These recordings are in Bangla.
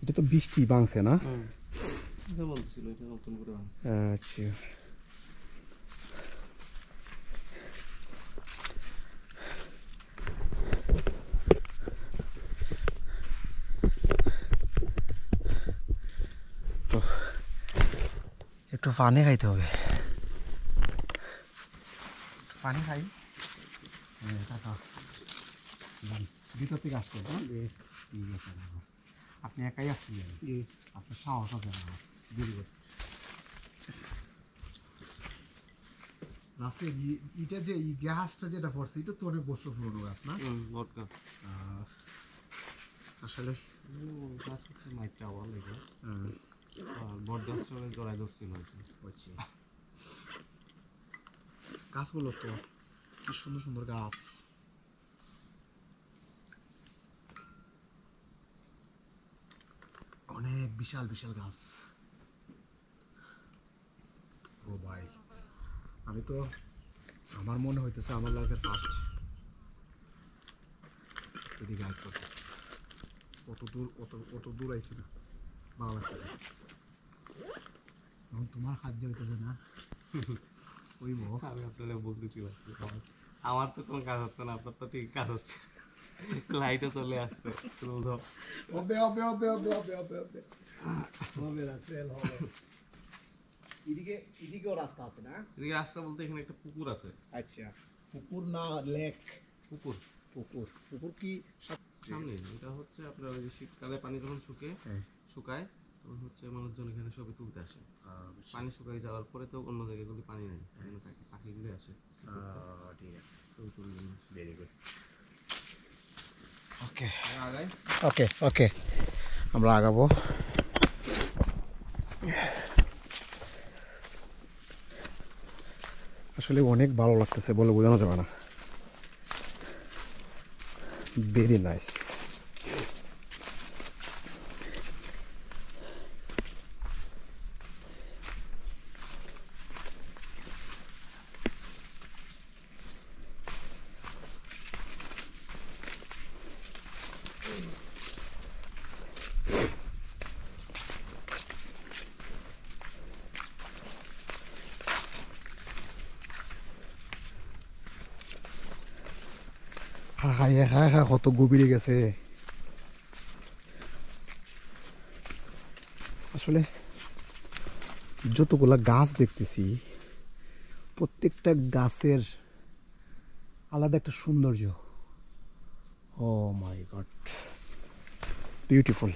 এটা তো বৃষ্টি ভাঙছে না? বলছিল এটা নতুন করে ভাঙছে। আচ্ছা তো একটু পানি খাইতে হবে। পানি খাই। ভিতর থেকে আসছেন না? ঠিক আছে, আপনি একাই আসছিলেন? আপনার সাহস আছে না? রাস্তায় এটা যে গাছটা যেটা পড়ছে এটা তো অনেক বছর পুরনো গাছ না? বট গাছ আসলে গাছ হচ্ছে মাইটটা আবার লেগে বট গাছটা জড়াই ধরছিল হচ্ছে গাছগুলো তো কি সুন্দর সুন্দর গাছ। অনেক বিশাল বিশাল গাছ। ও ভাই, আমি তো আমার মনে হইতেছে আমার লাইফের ফার্স্ট যদি গাইড করতেছে। অত দূর আইছি না, ভালো লাগতেছে। এখন তোমার সাহায্য হইতেছে না? ওই আমি আপনারা বলতেছিলাম আমার তো কোনো কাজ হচ্ছে না, আপনার তো ঠিক কাজ হচ্ছে। লাইটও চলে আসছে। এদিকেও রাস্তা আছে না? এদিকে রাস্তা বলতে এখানে একটা পুকুর আছে। আচ্ছা, পুকুর না লেক? পুকুর। পুকুর পুকুর কি সামনে? এটা হচ্ছে আপনার ওই যে শীতকালে পানি যখন শুকায় তখন হচ্ছে মানুষজন এখানে সবই তুলতে আসে। পানি শুকাই যাওয়ার পরে তো অন্য জায়গায় কোনো পানি নেই, পাখিগুলো আসে। ঠিক আছে, ভেরি গুড। ওকে ওকে ওকে, আমরা আগাবো। আসলে অনেক ভালো লাগতেছে, বলে বোঝানো যাবে না। Very nice. হ্যাঁ হ্যাঁ হ্যাঁ, কত গভীরে গেছে। আসলে যতগুলা গাছ দেখতেছি প্রত্যেকটা গাছের আলাদা একটা সৌন্দর্য। ও মাই গড, বিউটিফুল।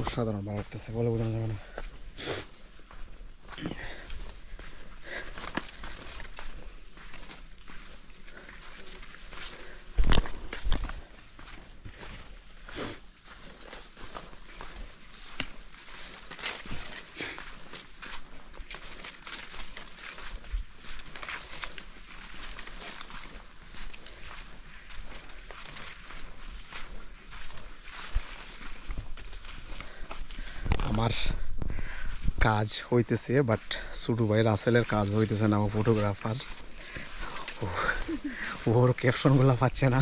অসাধারণ ভালো লাগতেছে, বলে বোঝানো যাবে না। আমার কাজ হইতেছে, বাট ছোটো ভাই রাসেলের কাজ হইতেছে না। ও ফটোগ্রাফার, ওর ক্যাপশনগুলো পাচ্ছে না।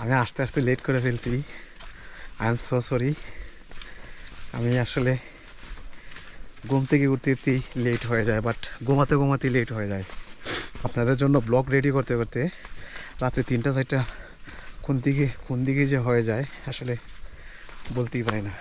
আমি আস্তে আস্তে লেট করে ফেলছি, আই এম সো সরি। আমি আসলে ঘুম থেকে উঠতে উঠতেই লেট হয়ে যায়, বাট ঘুমাতে ঘুমাতেই লেট হয়ে যায়। আপনাদের জন্য ব্লগ রেডি করতে করতে রাত্রে 3টা 4টা কোন দিকে যে হয়ে যায় আসলে বলতেই পারি না।